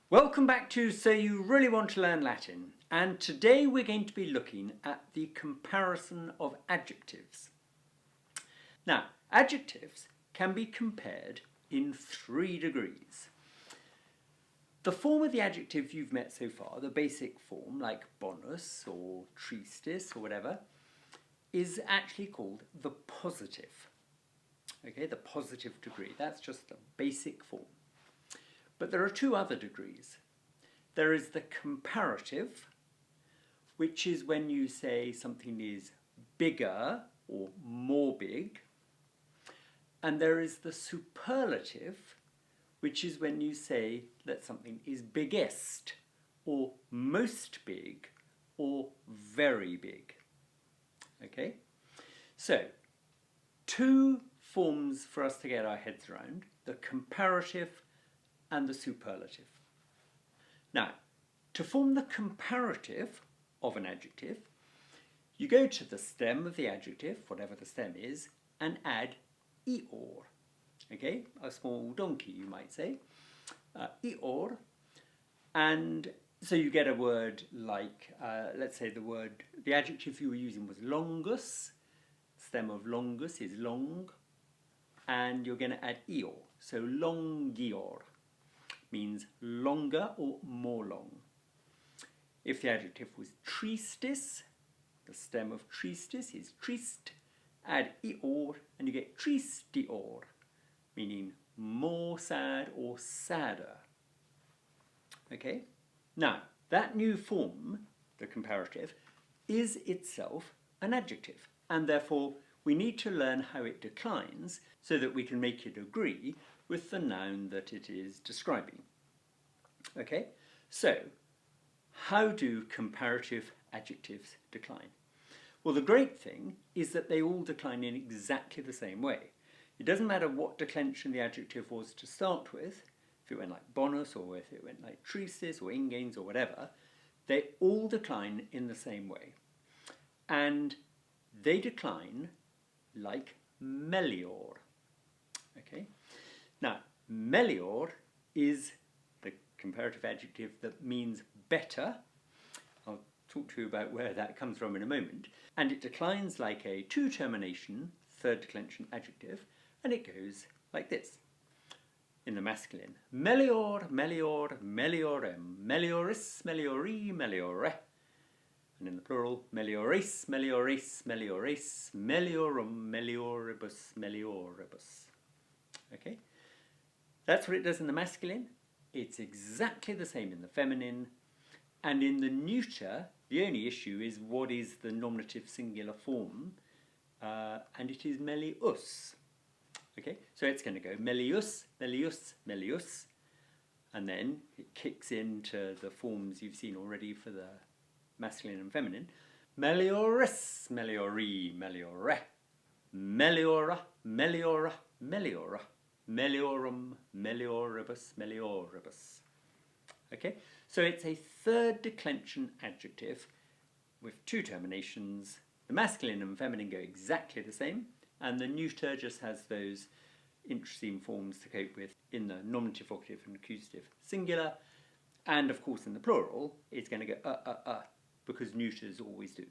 Welcome back to So You Really Want to Learn Latin, and today we're going to be looking at the comparison of adjectives. Now, adjectives can be compared in 3 degrees. The form of the adjective you've met so far, the basic form like bonus or tristis or whatever, is actually called the positive. Okay, the positive degree, that's just the basic form. But there are 2 other degrees. There is the comparative, which is when you say something is bigger or more big. And there is the superlative, which is when you say that something is biggest or most big or very big. Okay? So, 2 forms for us to get our heads around, the comparative and the superlative. Now, to form the comparative of an adjective, you go to the stem of the adjective, whatever the stem is, and add ior. Okay, a small donkey, you might say. Ior. And so you get a word like, let's say the adjective you were using was longus. Stem of longus is long. And you're going to add ior. So longior means longer or more long. If the adjective was tristis, the stem of tristis is trist, add ior and you get tristior, meaning more sad or sadder. Okay? Now, that new form, the comparative, is itself an adjective, and therefore we need to learn how it declines so that we can make it agree with the noun that it is describing. Okay, so how do comparative adjectives decline? Well, the great thing is that they all decline in exactly the same way. It doesn't matter what declension the adjective was to start with, if it went like bonus or if it went like tristis or ingens or whatever, they all decline in the same way. And they decline like melior. Okay? Now, melior is the comparative adjective that means better. I'll talk to you about where that comes from in a moment. And it declines like a 2-termination, 3rd declension adjective, and it goes like this. In the masculine, melior, melior, meliorem, melioris, meliori, meliore. And in the plural, meliores, meliores, meliores, meliorum, melioribus, melioribus. Okay? That's what it does in the masculine. It's exactly the same in the feminine. And in the neuter, the only issue is what is the nominative singular form, and it is melius. Okay, so it's going to go melius, melius, melius, and then it kicks into the forms you've seen already for the masculine and feminine. Melioris, meliori, meliore, meliora, meliora, meliora, meliorum, melioribus, melioribus. Okay, so it's a 3rd declension adjective with 2 terminations. The masculine and feminine go exactly the same, and the neuter just has those interesting forms to cope with in the nominative, vocative and accusative singular, and of course in the plural it's going to go because neuters always do.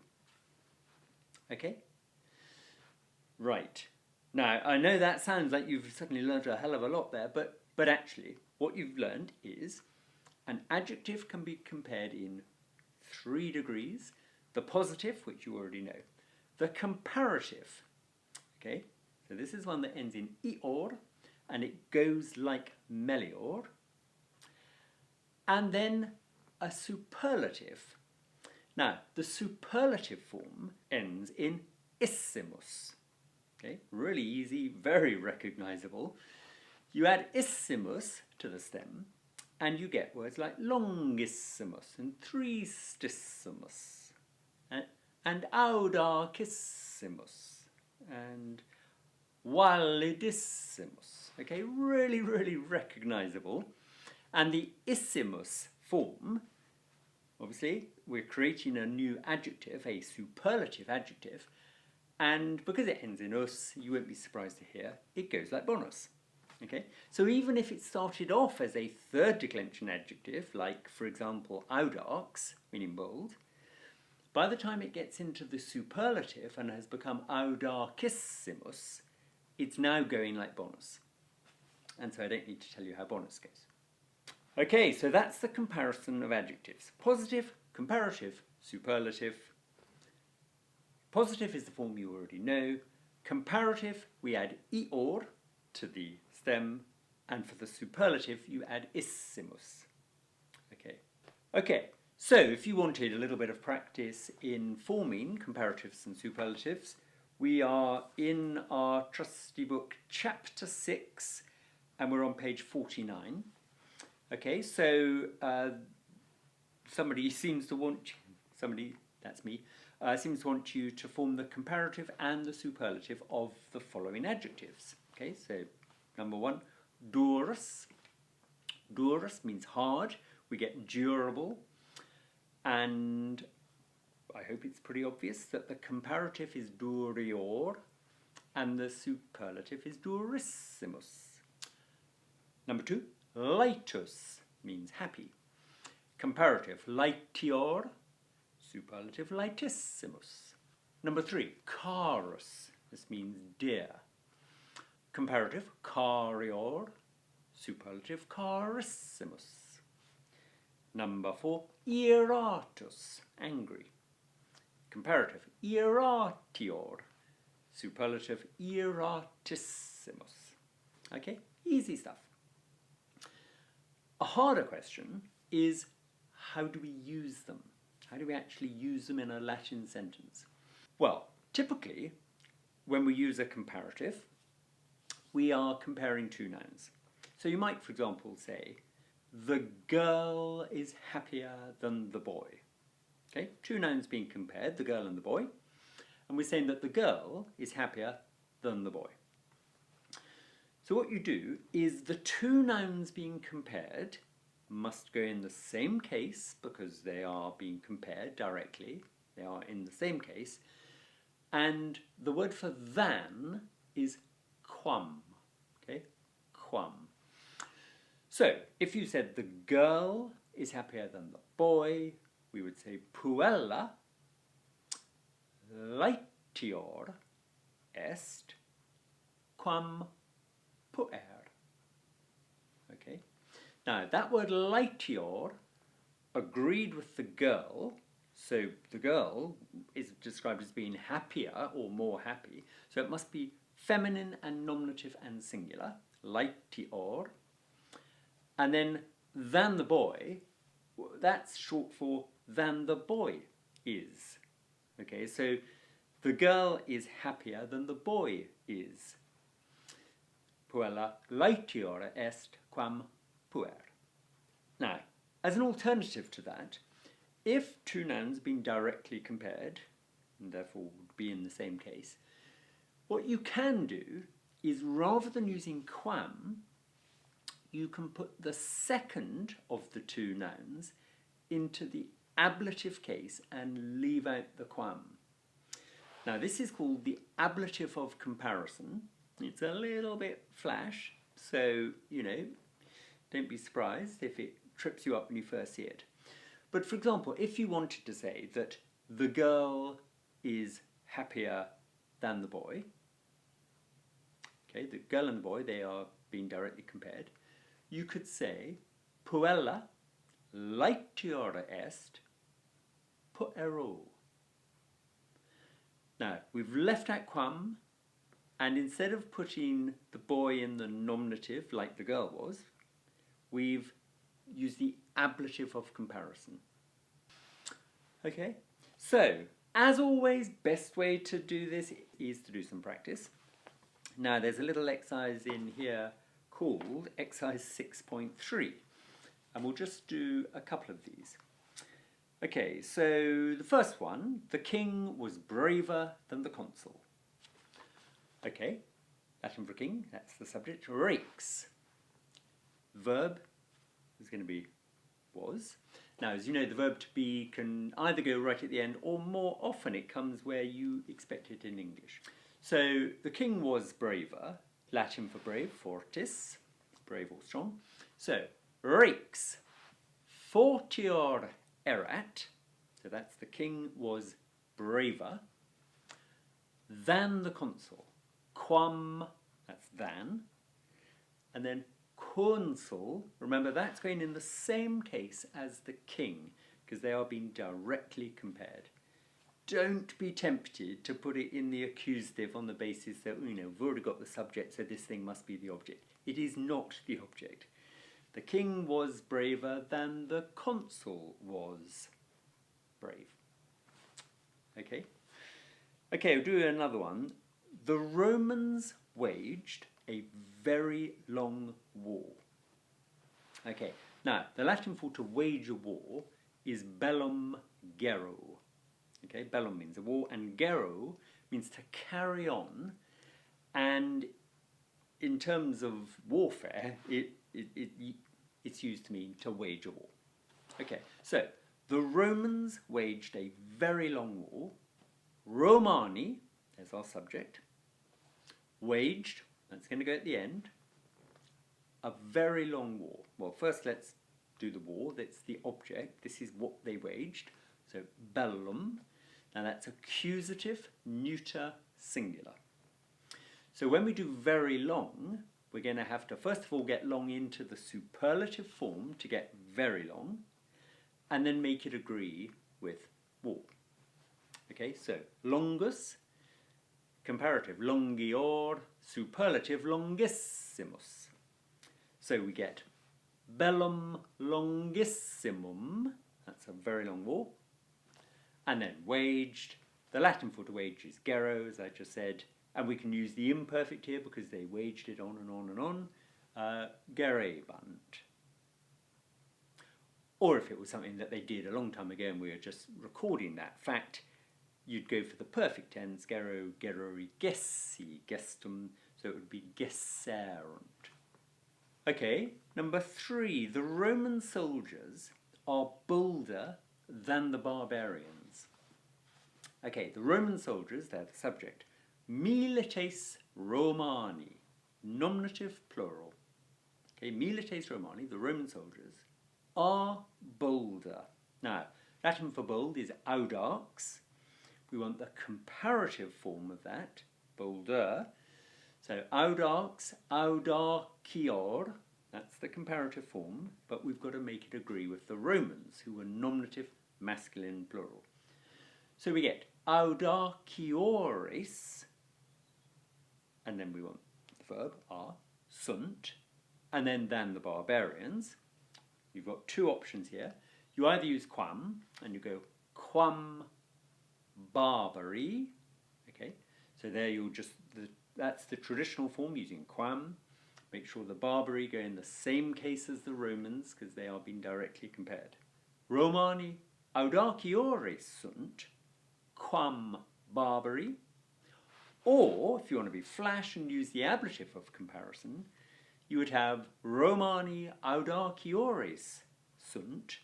Okay? Right. Now, I know that sounds like you've suddenly learned a hell of a lot there, but actually what you've learned is an adjective can be compared in 3 degrees. The positive, which you already know. The comparative. Okay? So this is one that ends in ior, and it goes like melior. And then a superlative. Now, the superlative form ends in issimus. Okay? Really easy, very recognizable. You add issimus to the stem, and you get words like longissimus and tristissimus and audacissimus and validissimus. Okay, really, really recognizable. And the issimus form, obviously, we're creating a new adjective, a superlative adjective, and because it ends in us, you won't be surprised to hear it goes like bonus. Okay, so even if it started off as a third declension adjective, like for example audax, meaning bold, by the time it gets into the superlative and has become audacissimus, it's now going like bonus. And so I don't need to tell you how bonus goes. Okay, so that's the comparison of adjectives. Positive, comparative, superlative. Positive is the form you already know. Comparative, we add ior to the stem, and for the superlative, you add issimus. Okay, so if you wanted a little bit of practice in forming comparatives and superlatives, we are in our trusty book, chapter 6, and we're on page 49. Okay, so somebody seems to want, that's me, seems to want you to form the comparative and the superlative of the following adjectives. Okay, so number 1, durus. Durus means hard. We get durable. And I hope it's pretty obvious that the comparative is durior and the superlative is durissimus. Number 2, laetus means happy. Comparative, laetior. Superlative, laetissimus. Number 3, carus. This means dear. Comparative, carior. Superlative, carissimus. Number 4, iratus. Angry. Comparative, iratior. Superlative, iratissimus. Okay, easy stuff. A harder question is, how do we use them? How do we actually use them in a Latin sentence? Well, typically, when we use a comparative, we are comparing two nouns. So you might, for example, say, the girl is happier than the boy. Okay, two nouns being compared, the girl and the boy, and we're saying that the girl is happier than the boy. So what you do is the two nouns being compared must go in the same case because they are being compared directly. They are in the same case. And the word for than is quam. Okay, quam. So if you said the girl is happier than the boy, we would say puella laetior est quam puer. Okay. Now that word laetior agreed with the girl, so the girl is described as being happier or more happy, so it must be feminine and nominative and singular, laetior. And then than the boy, that's short for than the boy is. Okay, so the girl is happier than the boy is. Puella laetior est quam puer. Now, as an alternative to that, if two nouns being directly compared, and therefore would be in the same case, what you can do is rather than using quam, you can put the second of the two nouns into the ablative case and leave out the quam. Now this is called the ablative of comparison. It's a little bit flash, so, you know, don't be surprised if it trips you up when you first see it. But for example, if you wanted to say that the girl is happier than the boy, okay, the girl and the boy, they are being directly compared, you could say puella laetior est puero. Now, we've left out quam, and instead of putting the boy in the nominative like the girl was, we've used the ablative of comparison. Okay, so as always, best way to do this is to do some practice. Now, there's a little exercise in here called exercise 6.3, and we'll just do a couple of these. Okay, so the first one, the king was braver than the consul. Okay, Latin for king, that's the subject. Rex. Verb is going to be was. Now, as you know, the verb to be can either go right at the end, or more often it comes where you expect it in English. So the king was braver. Latin for brave, fortis, brave or strong. So, rex, fortior erat, so that's the king was braver, than the consul, quam, that's than, and then consul, remember that's going in the same case as the king, because they are being directly compared. Don't be tempted to put it in the accusative on the basis that, we've already got the subject, so this thing must be the object. It is not the object. The king was braver than the consul was brave. Okay? Okay, we'll do another one. The Romans waged a very long war. Okay, now the Latin for to wage a war is bellum gero. Okay, bellum means a war, and gero means to carry on, and in terms of warfare, it's used to mean to wage a war. Okay, so the Romans waged a very long war. Romani, there's our subject, waged, that's going to go at the end, a very long war. Well, first let's do the war, that's the object, this is what they waged, so bellum. Now that's accusative, neuter, singular. So when we do very long, we're going to have to first of all get long into the superlative form to get very long, and then make it agree with war. Okay, so longus, comparative, longior, superlative, longissimus. So we get bellum longissimum, that's a very long war, and then waged. The Latin for to wage is gero, as I just said, and we can use the imperfect here because they waged it on and on and on, gerebant. Or if it was something that they did a long time ago and we were just recording that fact, you'd go for the perfect tense, gero, gerori, gessi, gestum, so it would be gesserunt. Okay, number 3, the Roman soldiers are bolder than the barbarians. Okay, the Roman soldiers, they're the subject. Milites Romani, nominative plural. Okay, milites Romani, the Roman soldiers, are bolder. Now, Latin for bold is audax. We want the comparative form of that, bolder. So audax, audacior, that's the comparative form, but we've got to make it agree with the Romans, who were nominative, masculine, plural. So we get audaciores, and then we want the verb, are, sunt, and then than the barbarians. You've got 2 options here. You either use quam, and you go quam barbari, okay, so there you'll just, that's the traditional form using quam. Make sure the barbari go in the same case as the Romans because they are being directly compared. Romani audaciores sunt quam barbari. Or, if you want to be flash and use the ablative of comparison, you would have Romani audaciores sunt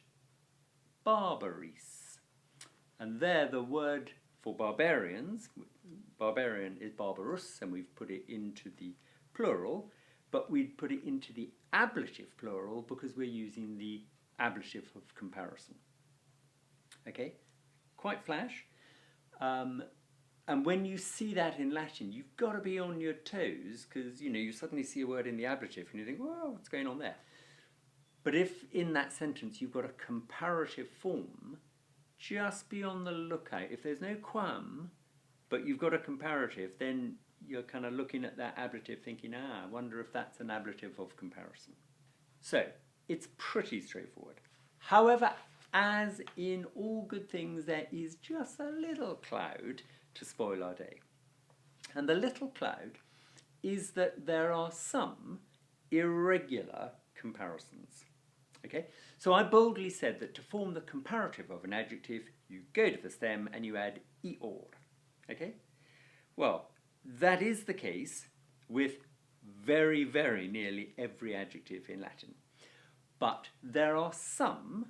barbaris. And there the word for barbarians, barbarian is barbarus, and we've put it into the plural, but we'd put it into the ablative plural because we're using the ablative of comparison. Okay, quite flash. And when you see that in Latin, you've got to be on your toes because, you suddenly see a word in the ablative and you think, whoa, what's going on there? But if in that sentence you've got a comparative form, just be on the lookout. If there's no quam, but you've got a comparative, then you're kind of looking at that ablative thinking, I wonder if that's an ablative of comparison. So, it's pretty straightforward. However, as in all good things, there is just a little cloud to spoil our day. And the little cloud is that there are some irregular comparisons. Okay, so I boldly said that to form the comparative of an adjective, you go to the stem and you add ior. Okay, well, that is the case with very, very nearly every adjective in Latin. But there are some,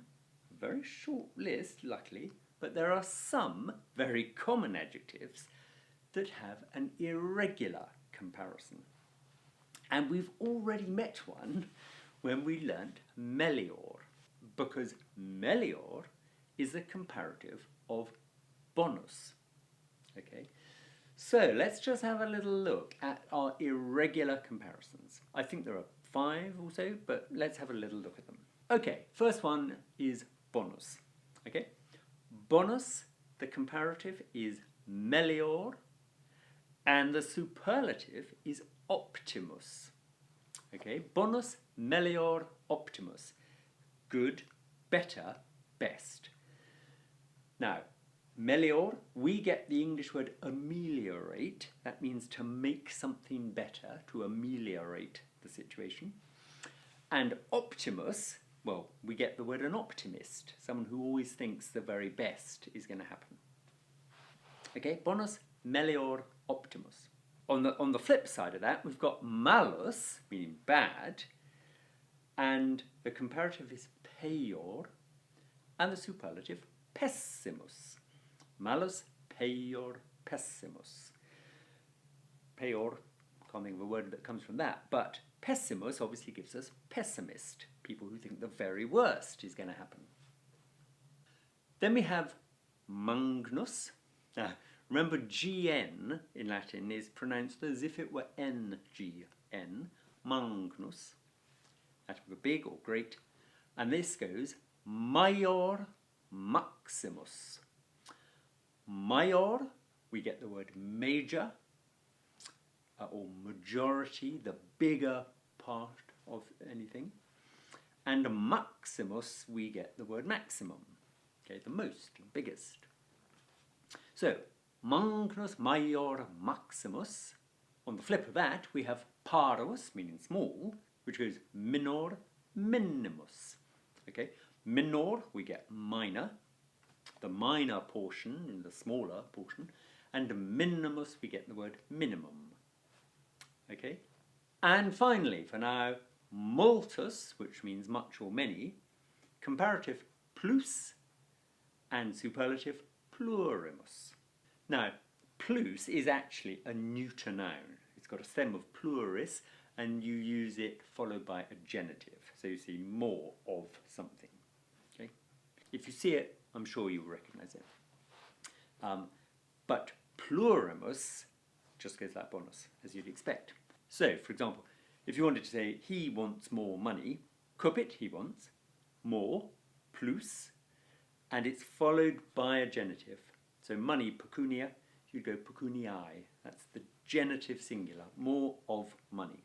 very short list, luckily, but there are some very common adjectives that have an irregular comparison. And we've already met one when we learnt melior, because melior is the comparative of bonus. Okay, so let's just have a little look at our irregular comparisons. I think there are 5 or so, but let's have a little look at them. Okay, first one is bonus. Okay, bonus, the comparative is melior, and the superlative is optimus. Okay, bonus, melior, optimus. Good, better, best. Now, melior, we get the English word ameliorate. That means to make something better, to ameliorate the situation. And optimus, well, we get the word an optimist, someone who always thinks the very best is going to happen. Okay, bonus, melior, optimus. On the flip side of that, we've got malus, meaning bad, and the comparative is peior, and the superlative pessimus. Malus, peior, pessimus. Peior, can't think of a word that comes from that, but pessimus obviously gives us pessimist, people who think the very worst is going to happen. Then we have Mangnus. Now, remember, GN in Latin is pronounced as if it were NGN, Mangnus. That would be big or great. And this goes major maximus. Major, we get the word major, or majority, the bigger part of anything. And maximus, we get the word maximum, okay, the most, the biggest. So, Mangnus major maximus. On the flip of that, we have parvus, meaning small, which goes minor minimus. Okay, minor, we get minor, the minor portion, the smaller portion, and minimus, we get the word minimum. Okay, and finally, for now, multus, which means much or many, comparative plus, and superlative plurimus. Now, plus is actually a neuter noun. It's got a stem of pluris, and you use it followed by a genitive. So you see more of something. Okay? If you see it, I'm sure you'll recognize it. But plurimus just goes like bonus, as you'd expect. So, for example, if you wanted to say he wants more money, cupit, he wants, more, plus, and it's followed by a genitive. So money, pecunia, you'd go pecuniae. That's the genitive singular, more of money.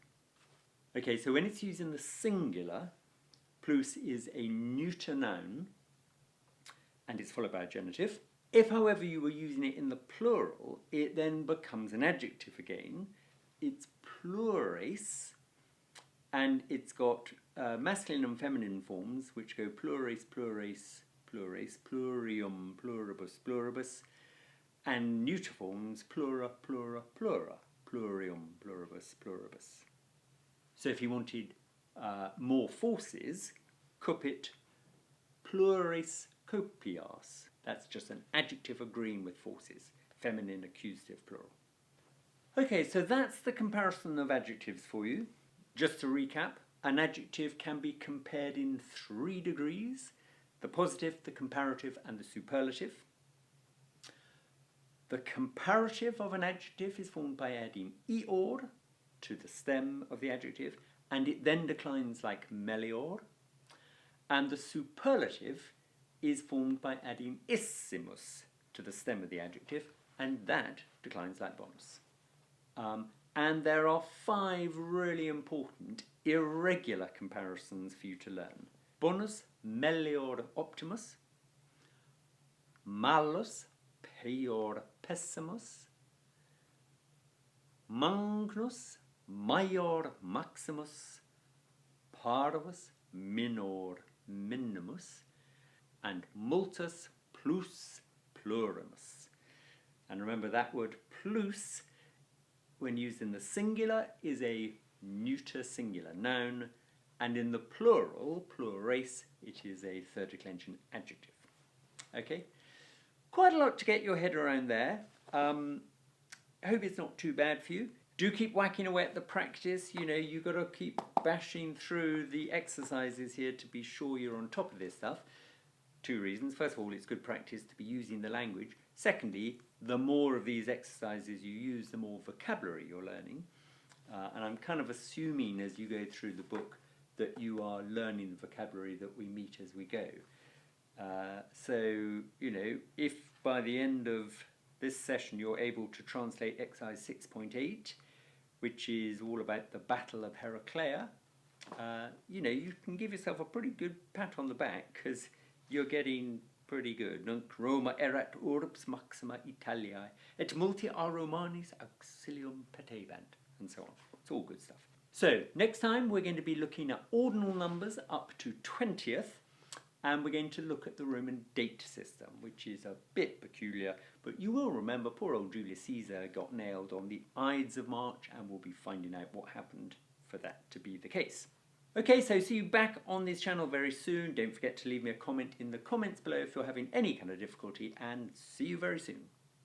Okay, so when it's used in the singular, plus is a neuter noun, and it's followed by a genitive. If, however, you were using it in the plural, it then becomes an adjective again. It's pluris, and it's got masculine and feminine forms, which go pluris, pluris, pluris, plurium, pluribus, pluribus, and neuter forms plura, plura, plura, plurium, pluribus, pluribus. So if you wanted more forces, cupit pluris copias. That's just an adjective agreeing with forces, feminine, accusative, plural. Okay, so that's the comparison of adjectives for you. Just to recap, an adjective can be compared in 3 degrees: the positive, the comparative, and the superlative. The comparative of an adjective is formed by adding ior to the stem of the adjective, and it then declines like melior. And the superlative is formed by adding issimus to the stem of the adjective, and that declines like bonus. And there are 5 really important irregular comparisons for you to learn. Bonus, melior, optimus. Malus, peior, pessimus. Mangnus, major, maximus. Parvus, minor, minimus. And multus, plus, plurimus. And remember, that word plus, when used in the singular, is a neuter singular noun, and in the plural, pluris, it is a third declension adjective. Okay? Quite a lot to get your head around there. I hope it's not too bad for you. Do keep whacking away at the practice. You know, you've got to keep bashing through the exercises here to be sure you're on top of this stuff. 2 reasons. First of all, it's good practice to be using the language. Secondly, the more of these exercises you use, the more vocabulary you're learning. And I'm kind of assuming as you go through the book that you are learning the vocabulary that we meet as we go. So, you know, if by the end of this session you're able to translate exercise 6.8, which is all about the Battle of Heraclea, you know, you can give yourself a pretty good pat on the back because you're getting pretty good. Nunc Roma erat urbs maxima Italiae, et multi a Romanis auxilium petebant, and so on. It's all good stuff. So, next time we're going to be looking at ordinal numbers up to 20th, and we're going to look at the Roman date system, which is a bit peculiar, but you will remember poor old Julius Caesar got nailed on the Ides of March, and we'll be finding out what happened for that to be the case. Okay, so see you back on this channel very soon. Don't forget to leave me a comment in the comments below if you're having any kind of difficulty, and see you very soon.